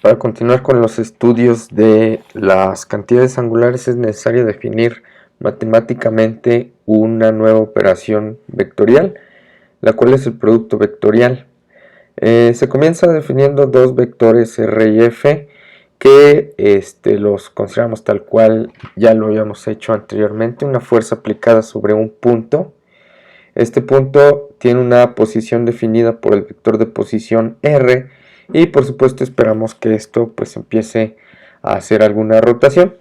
Para continuar con los estudios de las cantidades angulares es necesario definir matemáticamente una nueva operación vectorial, la cual es el producto vectorial. Se comienza definiendo dos vectores R y F que los consideramos tal cual ya lo habíamos hecho anteriormente, una fuerza aplicada sobre un punto. Este punto tiene una posición definida por el vector de posición R y por supuesto esperamos que esto pues empiece a hacer alguna rotación.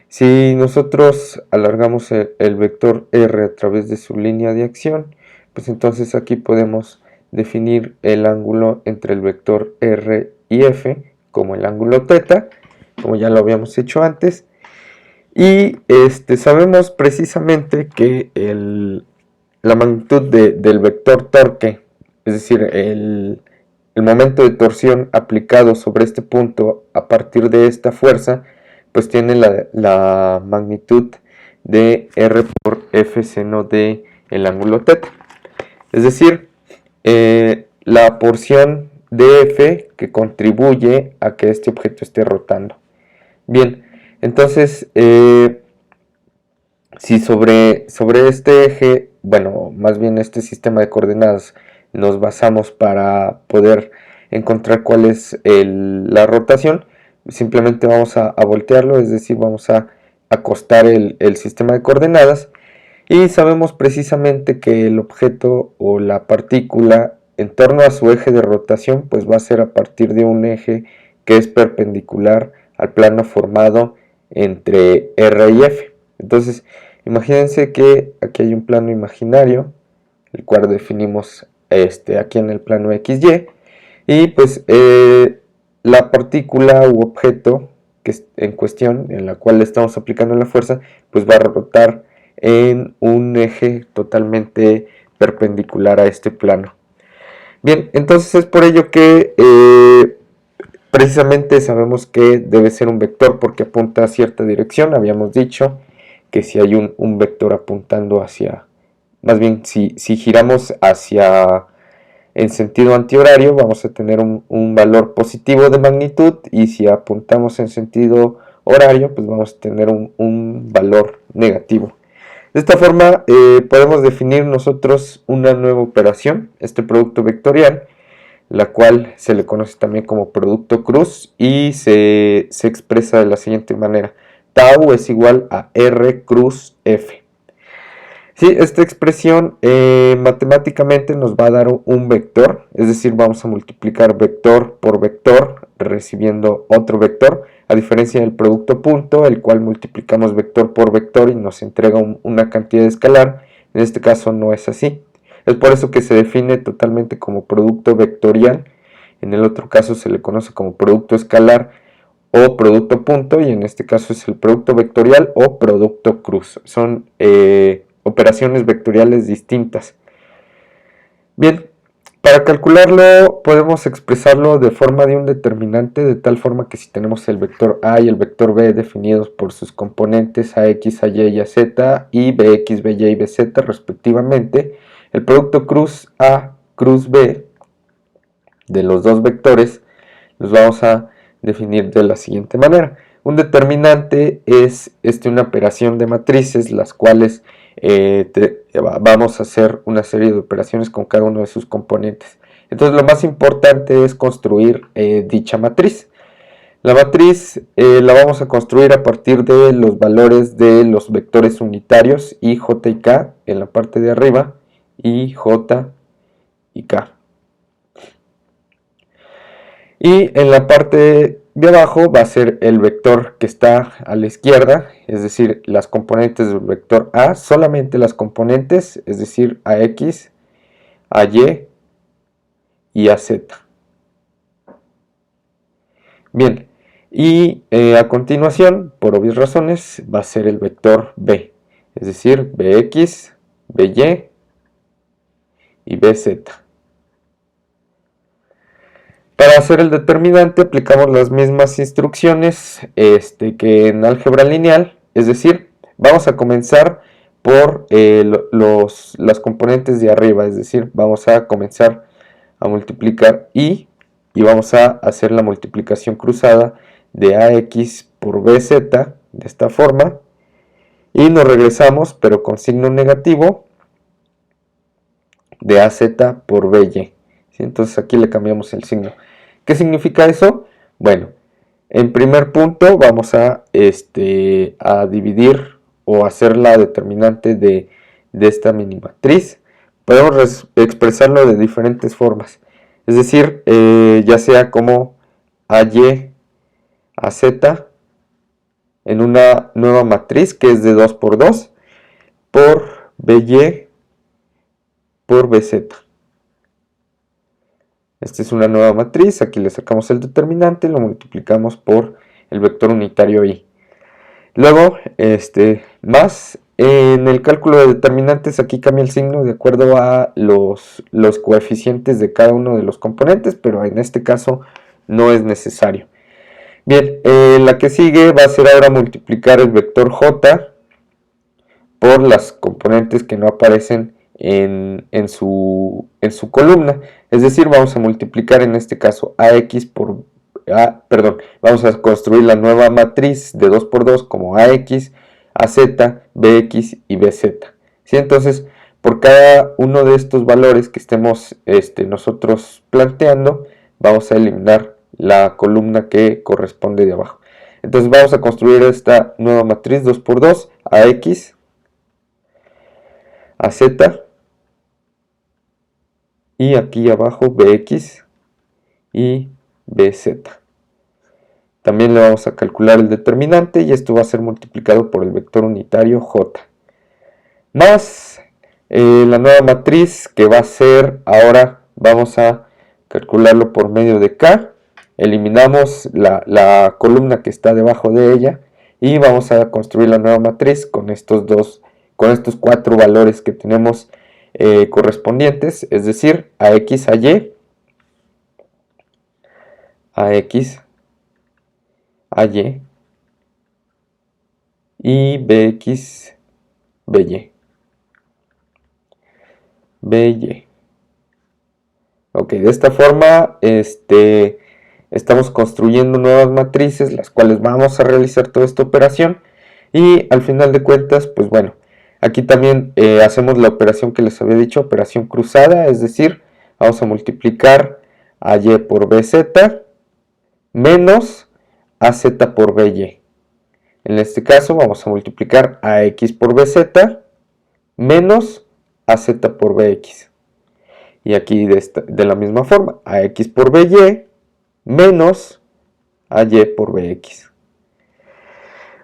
Si nosotros alargamos el vector R a través de su línea de acción, pues entonces aquí podemos definir el ángulo entre el vector R y F como el ángulo θ, como ya lo habíamos hecho antes. Y sabemos precisamente que la magnitud del vector torque, es decir, el momento de torsión aplicado sobre este punto a partir de esta fuerza, pues tiene la magnitud de R por F seno de el ángulo θ. Es decir, la porción de F que contribuye a que este objeto esté rotando. Bien, entonces, si sobre este eje, bueno, más bien este sistema de coordenadas, nos basamos para poder encontrar cuál es la rotación, simplemente vamos a voltearlo, es decir, vamos a acostar el sistema de coordenadas y sabemos precisamente que el objeto o la partícula en torno a su eje de rotación pues va a ser a partir de un eje que es perpendicular al plano formado entre R y F. Entonces, imagínense que aquí hay un plano imaginario, el cual definimos aquí en el plano XY, y pues la partícula u objeto que es en cuestión, en la cual le estamos aplicando la fuerza, pues va a rotar en un eje totalmente perpendicular a este plano. Bien, entonces es por ello que precisamente sabemos que debe ser un vector porque apunta a cierta dirección. Habíamos dicho que si hay un vector apuntando hacia, más bien si giramos hacia en sentido antihorario, vamos a tener un valor positivo de magnitud, y si apuntamos en sentido horario, pues vamos a tener un valor negativo. De esta forma podemos definir nosotros una nueva operación, este producto vectorial, la cual se le conoce también como producto cruz y se expresa de la siguiente manera: tau es igual a R cruz F. Sí, esta expresión matemáticamente nos va a dar un vector, es decir, vamos a multiplicar vector por vector recibiendo otro vector, a diferencia del producto punto, el cual multiplicamos vector por vector y nos entrega una cantidad escalar. En este caso no es así. Es por eso que se define totalmente como producto vectorial. En el otro caso se le conoce como producto escalar o producto punto, y en este caso es el producto vectorial o producto cruz. Son operaciones vectoriales distintas. Bien, para calcularlo podemos expresarlo de forma de un determinante, de tal forma que si tenemos el vector A y el vector B definidos por sus componentes AX, AY y AZ y BX, BY y BZ respectivamente, el producto cruz A, cruz B de los dos vectores los vamos a definir de la siguiente manera. Un determinante es una operación de matrices, las cuales vamos a hacer una serie de operaciones con cada uno de sus componentes. Entonces lo más importante es construir dicha matriz. La matriz la vamos a construir a partir de los valores de los vectores unitarios I, J y K en la parte de arriba, I, J y K. Y en la parte de abajo va a ser el vector que está a la izquierda, es decir, las componentes del vector A, solamente las componentes, es decir, AX, AY y AZ. Bien, y a continuación, por obvias razones, va a ser el vector B, es decir, BX, BY y BZ. Para hacer el determinante aplicamos las mismas instrucciones que en álgebra lineal, es decir, vamos a comenzar por las componentes de arriba, es decir, vamos a comenzar a multiplicar I y vamos a hacer la multiplicación cruzada de AX por BZ de esta forma, y nos regresamos pero con signo negativo de AZ por BY. ¿Sí? Entonces aquí le cambiamos el signo. ¿Qué significa eso? Bueno, en primer punto vamos a dividir o hacer la determinante de esta mini matriz. Podemos expresarlo de diferentes formas. Es decir, ya sea como AY a Z en una nueva matriz que es de 2 por 2 por BY por BZ. Esta es una nueva matriz, aquí le sacamos el determinante, lo multiplicamos por el vector unitario Y. Luego, más en el cálculo de determinantes, aquí cambia el signo de acuerdo a los coeficientes de cada uno de los componentes, pero en este caso no es necesario. Bien, la que sigue va a ser ahora multiplicar el vector J por las componentes que no aparecen en su columna. Es decir, vamos a multiplicar en este caso AX por vamos a construir la nueva matriz de 2 por 2 como AX, AZ, BX y BZ. ¿Sí? Entonces, por cada uno de estos valores que estemos nosotros planteando, vamos a eliminar la columna que corresponde de abajo. Entonces vamos a construir esta nueva matriz 2 por 2, AX, AZ, y aquí abajo BX y BZ. También le vamos a calcular el determinante y esto va a ser multiplicado por el vector unitario J. Más la nueva matriz que va a ser, ahora vamos a calcularlo por medio de K. Eliminamos la columna que está debajo de ella y vamos a construir la nueva matriz con estos 4 valores que tenemos correspondientes, es decir, AX a Y, AX a Y y BX BY. BY. Ok, de esta forma estamos construyendo nuevas matrices, las cuales vamos a realizar toda esta operación y al final de cuentas, pues bueno, aquí también hacemos la operación que les había dicho, operación cruzada, es decir, vamos a multiplicar AY por BZ menos AZ por BY. En este caso vamos a multiplicar AX por BZ menos AZ por BX. Y aquí de la misma forma, AX por BY menos AY por BX.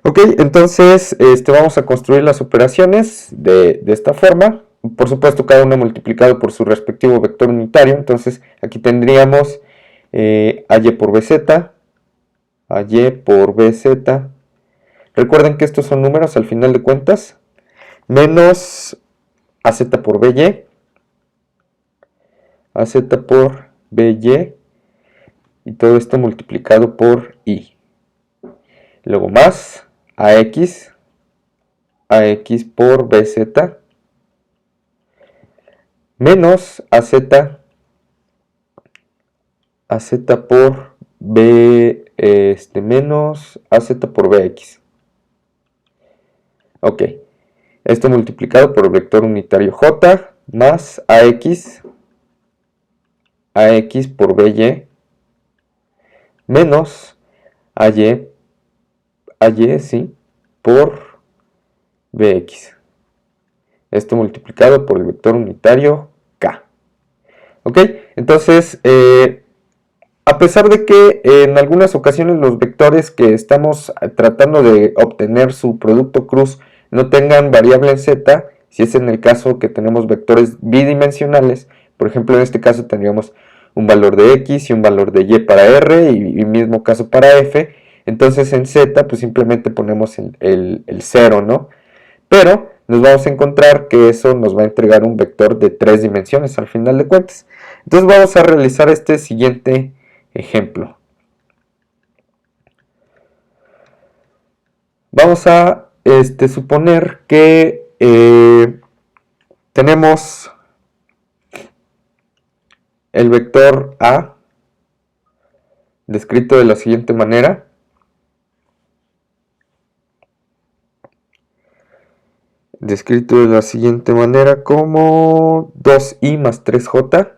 Ok, entonces vamos a construir las operaciones de esta forma. Por supuesto, cada una multiplicado por su respectivo vector unitario. Entonces aquí tendríamos AY por BZ, AY por BZ. Recuerden que estos son números al final de cuentas. Menos AZ por BY, AZ por BY, y todo esto multiplicado por Y. Luego más AX, AX por BZ, menos AZ, AZ por B, menos AZ por BX. Ok, esto multiplicado por el vector unitario J, más AX, AX por BY, menos AY, sí, por BX. Esto multiplicado por el vector unitario K. Ok, entonces, a pesar de que en algunas ocasiones los vectores que estamos tratando de obtener su producto cruz no tengan variable en z, si es en el caso que tenemos vectores bidimensionales, por ejemplo en este caso tendríamos un valor de x y un valor de y para r y mismo caso para f, entonces en z pues simplemente ponemos el 0, ¿no? Pero nos vamos a encontrar que eso nos va a entregar un vector de 3 dimensiones al final de cuentas. Entonces vamos a realizar este siguiente ejemplo. Vamos a suponer que tenemos el vector A descrito de la siguiente manera. Descrito de la siguiente manera como 2i más 3j.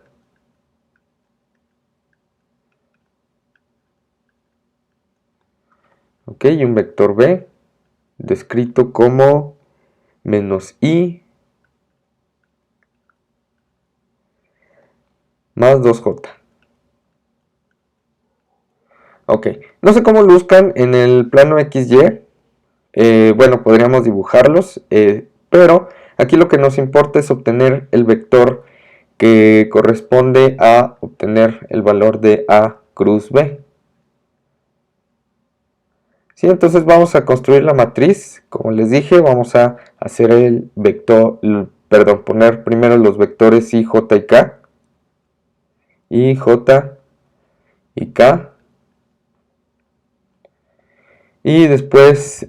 Ok, y un vector b descrito como menos i más 2j. Ok, no sé cómo luzcan en el plano XY. Bueno, podríamos dibujarlos, pero aquí lo que nos importa es obtener el vector que corresponde a obtener el valor de A cruz B. ¿Sí? Entonces vamos a construir la matriz. Como les dije, vamos a hacer el vector, perdón, poner primero los vectores I, J y K. I, J y K. Y después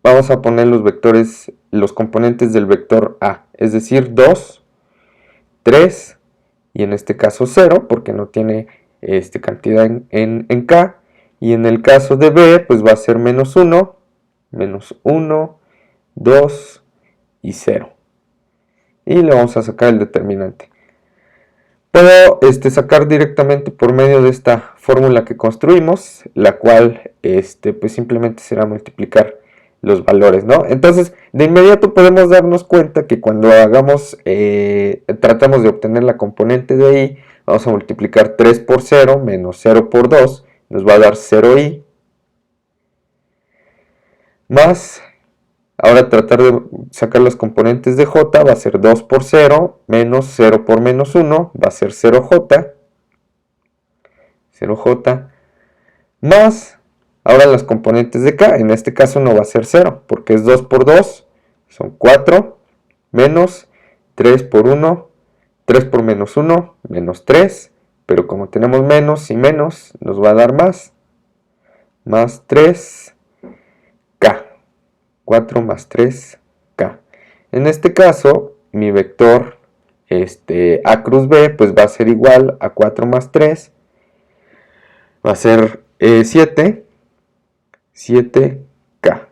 vamos a poner los vectores, los componentes del vector A, es decir, 2, 3 y en este caso 0, porque no tiene cantidad en K. Y en el caso de B, pues va a ser menos 1, 2 y 0. Y le vamos a sacar el determinante. Puedo sacar directamente por medio de esta fórmula que construimos, la cual pues simplemente será multiplicar los valores, ¿no? Entonces, de inmediato podemos darnos cuenta que cuando tratamos de obtener la componente de i, vamos a multiplicar 3 por 0 menos 0 por 2, nos va a dar 0i, más, ahora tratar de sacar los componentes de j, va a ser 2 por 0, menos 0 por menos 1, va a ser 0j, 0j, más, ahora las componentes de k, en este caso no va a ser 0, porque es 2 por 2, son 4, menos 3 por 1, 3 por menos 1, menos 3, pero como tenemos menos y menos, nos va a dar más 3k, 4 más 3k. En este caso, mi vector a cruz b, pues va a ser igual a 4 más 3, va a ser 7, 7k.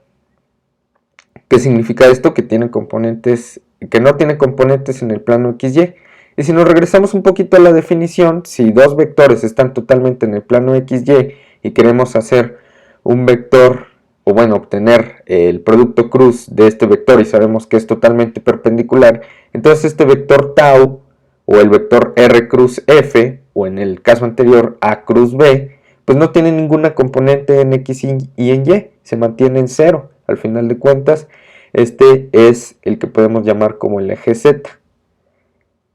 ¿Qué significa esto? Que tiene componentes, que no tiene componentes en el plano XY. Y si nos regresamos un poquito a la definición, si dos vectores están totalmente en el plano XY y queremos hacer un vector, o bueno, obtener el producto cruz de este vector y sabemos que es totalmente perpendicular, entonces este vector tau, o el vector r cruz f, o en el caso anterior a cruz b, pues no tiene ninguna componente en x y en y, se mantiene en 0. Al final de cuentas, este es el que podemos llamar como el eje z.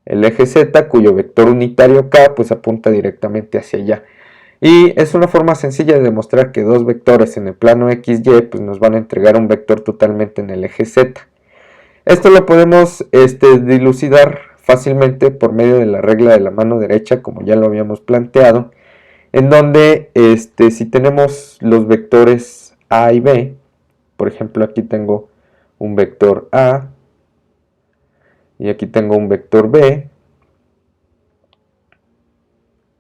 El eje z, cuyo vector unitario k, pues apunta directamente hacia allá. Y es una forma sencilla de demostrar que dos vectores en el plano XY pues nos van a entregar un vector totalmente en el eje z. Esto lo podemos dilucidar fácilmente por medio de la regla de la mano derecha, como ya lo habíamos planteado, en donde si tenemos los vectores a y b, por ejemplo aquí tengo un vector a y aquí tengo un vector b,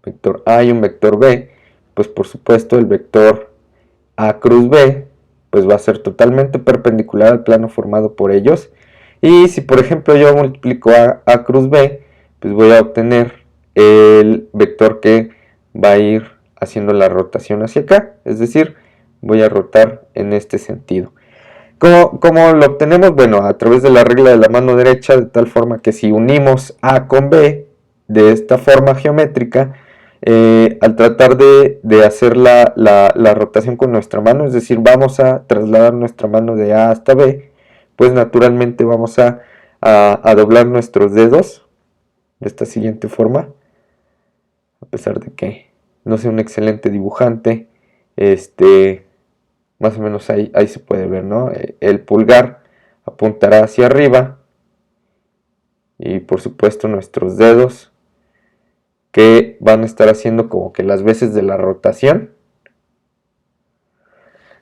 vector a y un vector b, pues por supuesto el vector a cruz b pues va a ser totalmente perpendicular al plano formado por ellos. Y si por ejemplo yo multiplico a cruz b, pues voy a obtener el vector que va a ir haciendo la rotación hacia acá, es decir, voy a rotar en este sentido. ¿Cómo lo obtenemos? Bueno, a través de la regla de la mano derecha, de tal forma que si unimos A con B de esta forma geométrica, al tratar de hacer la rotación con nuestra mano, es decir, vamos a trasladar nuestra mano de A hasta B, pues naturalmente vamos a doblar nuestros dedos de esta siguiente forma. A pesar de que no soy un excelente dibujante, más o menos ahí se puede ver, ¿no? El pulgar apuntará hacia arriba y por supuesto nuestros dedos, que van a estar haciendo como que las veces de la rotación,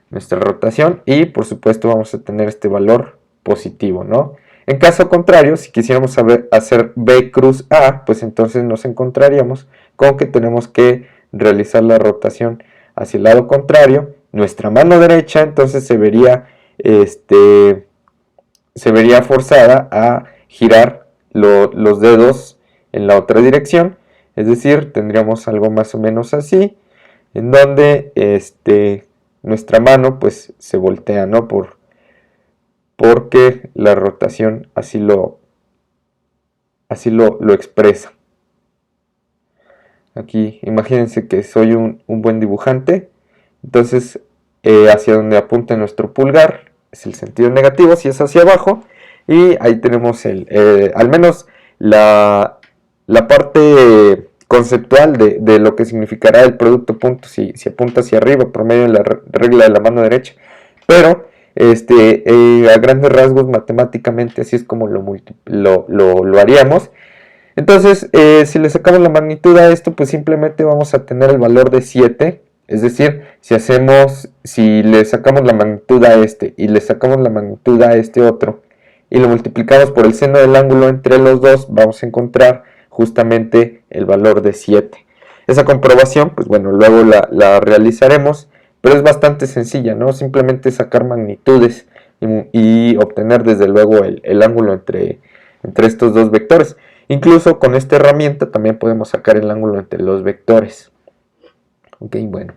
nuestra rotación, y por supuesto vamos a tener este valor positivo, ¿no? En caso contrario, si quisiéramos hacer B cruz A, pues entonces nos encontraríamos con que tenemos que realizar la rotación hacia el lado contrario, nuestra mano derecha entonces se vería forzada a girar los dedos en la otra dirección, es decir, tendríamos algo más o menos así, en donde nuestra mano pues se voltea, ¿no? Porque la rotación así lo expresa. Aquí imagínense que soy un buen dibujante, entonces hacia donde apunta nuestro pulgar es el sentido negativo, si es hacia abajo, y ahí tenemos al menos la parte conceptual de lo que significará el producto punto si apunta hacia arriba por medio de la regla de la mano derecha, pero a grandes rasgos matemáticamente así es como lo haríamos. Entonces, si le sacamos la magnitud a esto, pues simplemente vamos a tener el valor de 7. Es decir, si le sacamos la magnitud a este y le sacamos la magnitud a este otro y lo multiplicamos por el seno del ángulo entre los dos, vamos a encontrar justamente el valor de 7. Esa comprobación, pues bueno, luego la realizaremos, pero es bastante sencilla, ¿no? Simplemente sacar magnitudes y obtener desde luego el ángulo entre estos dos vectores. Incluso con esta herramienta también podemos sacar el ángulo entre los vectores. Ok, bueno.